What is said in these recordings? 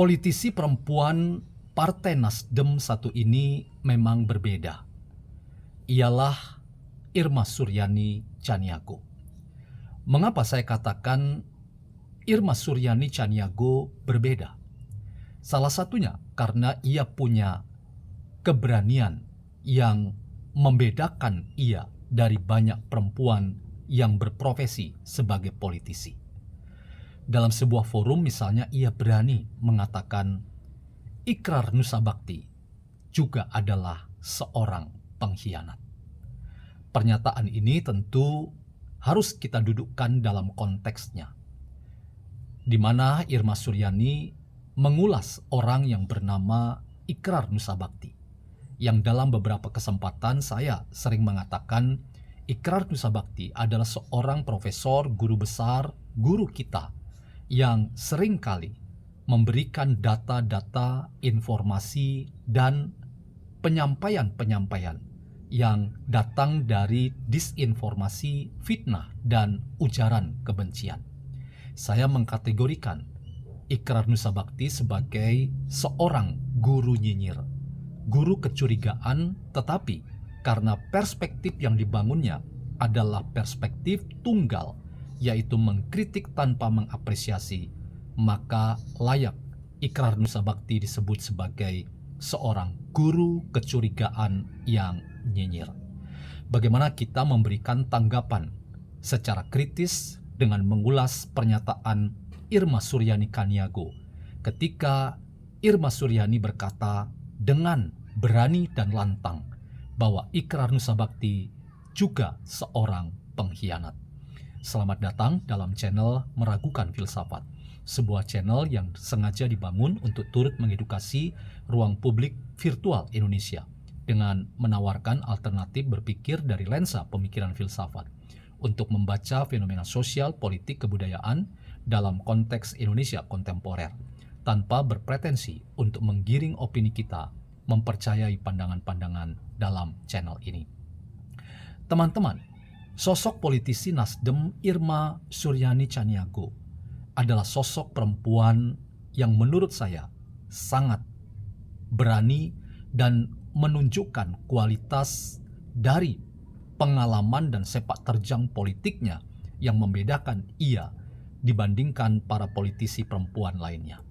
Politisi perempuan Partai Nasdem satu ini memang berbeda. Ialah Irma Suryani Chaniago. Mengapa saya katakan Irma Suryani Chaniago berbeda? Salah satunya karena ia punya keberanian yang membedakan ia dari banyak perempuan yang berprofesi sebagai politisi. Dalam sebuah forum misalnya ia berani mengatakan Ikrar Nusa Bakti juga adalah seorang pengkhianat. Pernyataan ini tentu harus kita dudukkan dalam konteksnya, di mana Irma Suryani mengulas orang yang bernama Ikrar Nusa Bakti, yang dalam beberapa kesempatan saya sering mengatakan Ikrar Nusa Bakti adalah seorang profesor, guru besar, guru kita yang seringkali memberikan data-data, informasi, dan penyampaian-penyampaian yang datang dari disinformasi, fitnah, dan ujaran kebencian. Saya mengkategorikan Ikrar Nusa Bakti sebagai seorang guru nyinyir, guru kecurigaan, tetapi karena perspektif yang dibangunnya adalah perspektif tunggal, yaitu mengkritik tanpa mengapresiasi, maka layak Ikrar Nusa Bakti disebut sebagai seorang guru kecurigaan yang nyinyir. Bagaimana kita memberikan tanggapan secara kritis dengan mengulas pernyataan Irma Suryani Chaniago ketika Irma Suryani berkata dengan berani dan lantang bahwa Ikrar Nusa Bakti juga seorang pengkhianat. Selamat datang dalam channel Meragukan Filsafat, sebuah channel yang sengaja dibangun untuk turut mengedukasi ruang publik virtual Indonesia dengan menawarkan alternatif berpikir dari lensa pemikiran filsafat untuk membaca fenomena sosial, politik, kebudayaan dalam konteks Indonesia kontemporer tanpa berpretensi untuk menggiring opini kita mempercayai pandangan-pandangan dalam channel ini. Teman-teman, sosok politisi Nasdem Irma Suryani Chaniago adalah sosok perempuan yang menurut saya sangat berani dan menunjukkan kualitas dari pengalaman dan sepak terjang politiknya yang membedakan ia dibandingkan para politisi perempuan lainnya.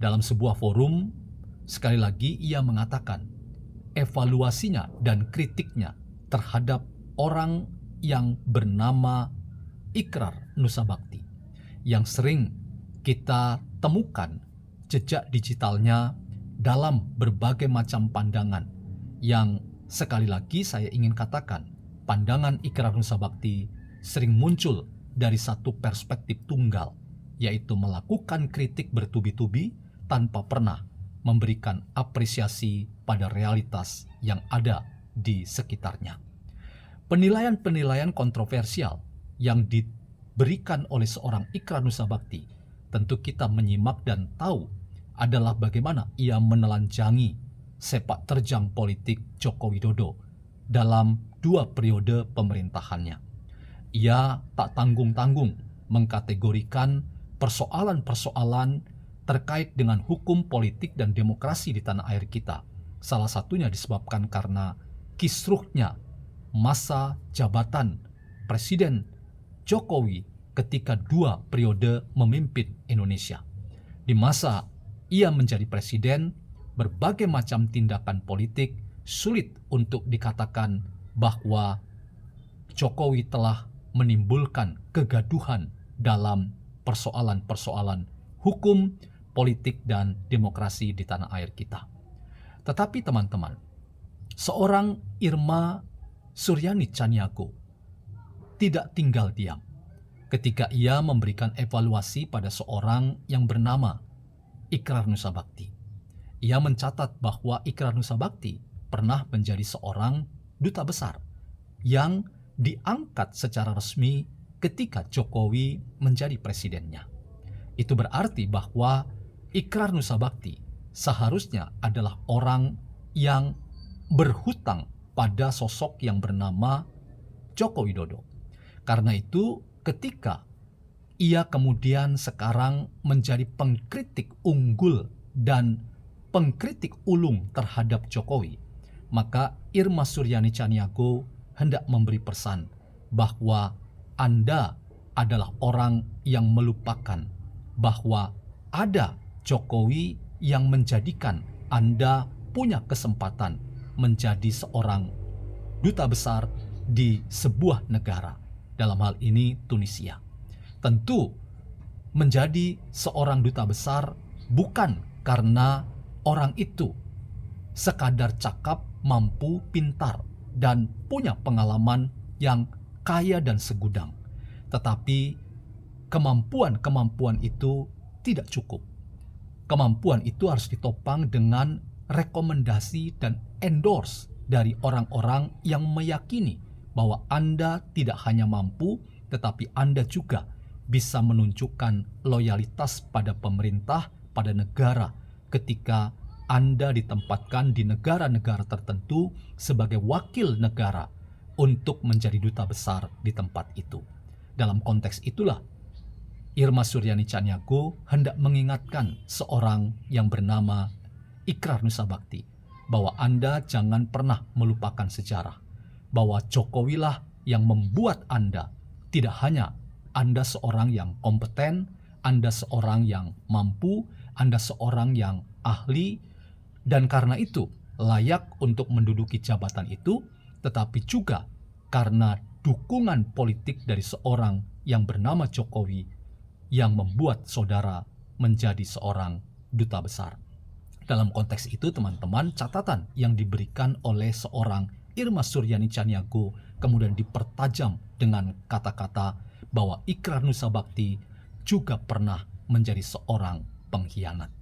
Dalam sebuah forum, sekali lagi ia mengatakan evaluasinya dan kritiknya terhadap orang yang bernama Ikrar Nusa Bakti, yang sering kita temukan jejak digitalnya dalam berbagai macam pandangan, yang sekali lagi saya ingin katakan pandangan Ikrar Nusa Bakti sering muncul dari satu perspektif tunggal, yaitu melakukan kritik bertubi-tubi tanpa pernah memberikan apresiasi pada realitas yang ada di sekitarnya. Penilaian-penilaian kontroversial yang diberikan oleh seorang Ikrar Nusa Bakti tentu kita menyimak dan tahu adalah bagaimana ia menelanjangi sepak terjang politik Joko Widodo dalam 2 periode pemerintahannya. Ia tak tanggung-tanggung mengkategorikan persoalan-persoalan terkait dengan hukum politik dan demokrasi di tanah air kita. Salah satunya disebabkan karena kisruhnya masa jabatan Presiden Jokowi ketika 2 periode memimpin Indonesia. Di masa ia menjadi presiden, berbagai macam tindakan politik sulit untuk dikatakan bahwa Jokowi telah menimbulkan kegaduhan dalam persoalan-persoalan hukum, politik, dan demokrasi di tanah air kita. Tetapi teman-teman, seorang Irma Suryani Chaniago tidak tinggal diam ketika ia memberikan evaluasi pada seorang yang bernama Ikrar Nusa Bakti. Ia mencatat bahwa Ikrar Nusa Bakti pernah menjadi seorang duta besar yang diangkat secara resmi ketika Jokowi menjadi presidennya. Itu berarti bahwa Ikrar Nusa Bakti seharusnya adalah orang yang berhutang pada sosok yang bernama Joko Widodo. Karena itu ketika ia kemudian sekarang menjadi pengkritik unggul dan pengkritik ulung terhadap Jokowi, maka Irma Suryani Chaniago hendak memberi pesan bahwa Anda adalah orang yang melupakan bahwa ada Jokowi yang menjadikan Anda punya kesempatan menjadi seorang duta besar di sebuah negara, dalam hal ini Tunisia. Tentu menjadi seorang duta besar bukan karena orang itu sekadar cakap, mampu, pintar, dan punya pengalaman yang kaya dan segudang. Tetapi kemampuan-kemampuan itu tidak cukup. Kemampuan itu harus ditopang dengan rekomendasi dan endorse dari orang-orang yang meyakini bahwa Anda tidak hanya mampu, tetapi Anda juga bisa menunjukkan loyalitas pada pemerintah, pada negara ketika Anda ditempatkan di negara-negara tertentu sebagai wakil negara untuk menjadi duta besar di tempat itu. Dalam konteks itulah Irma Suryani Chaniago hendak mengingatkan seorang yang bernama Ikrar Nussabakti bahwa Anda jangan pernah melupakan sejarah, bahwa Jokowi lah yang membuat Anda tidak hanya Anda seorang yang kompeten, Anda seorang yang mampu, Anda seorang yang ahli, dan karena itu layak untuk menduduki jabatan itu, tetapi juga karena dukungan politik dari seorang yang bernama Jokowi yang membuat saudara menjadi seorang duta besar. Dalam konteks itu, teman-teman, catatan yang diberikan oleh seorang Irma Suryani Chaniago kemudian dipertajam dengan kata-kata bahwa Ikrar Nussabakti juga pernah menjadi seorang pengkhianat.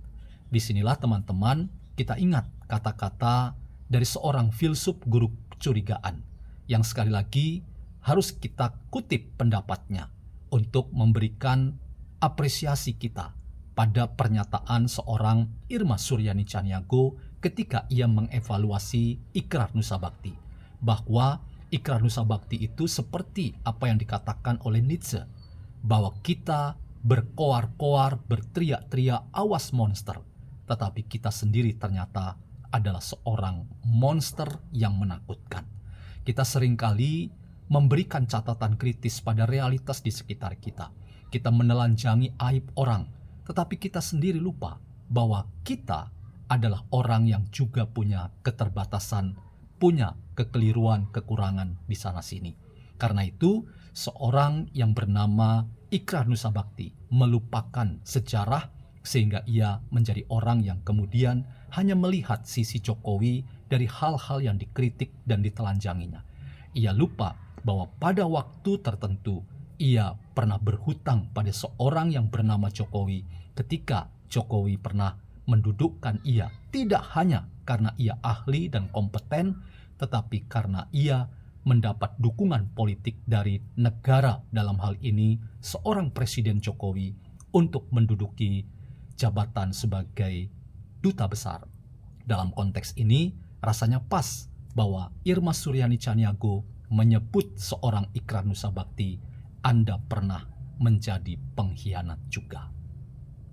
Disinilah teman-teman kita ingat kata-kata dari seorang filsuf guru kecurigaan yang sekali lagi harus kita kutip pendapatnya untuk memberikan apresiasi kita pada pernyataan seorang Irma Suryani Chaniago ketika ia mengevaluasi Ikrar Nussabakti, bahwa Ikrar Nussabakti itu seperti apa yang dikatakan oleh Nietzsche, bahwa kita berkoar-koar, berteriak-teriak, awas monster, tetapi kita sendiri ternyata adalah seorang monster yang menakutkan. Kita seringkali memberikan catatan kritis pada realitas di sekitar kita. Kita menelanjangi aib orang, tetapi kita sendiri lupa bahwa kita adalah orang yang juga punya keterbatasan, punya kekeliruan, kekurangan di sana-sini. Karena itu, seorang yang bernama Ikrar Nussabakti melupakan sejarah sehingga ia menjadi orang yang kemudian hanya melihat sisi Jokowi dari hal-hal yang dikritik dan ditelanjanginya. Ia lupa bahwa pada waktu tertentu ia pernah berhutang pada seorang yang bernama Jokowi ketika Jokowi pernah mendudukkan ia tidak hanya karena ia ahli dan kompeten, tetapi karena ia mendapat dukungan politik dari negara, dalam hal ini seorang Presiden Jokowi, untuk menduduki jabatan sebagai duta besar. Dalam konteks ini rasanya pas bahwa Irma Suryani Chaniago menyebut seorang Ikrar Nussabakti, Anda pernah menjadi pengkhianat juga.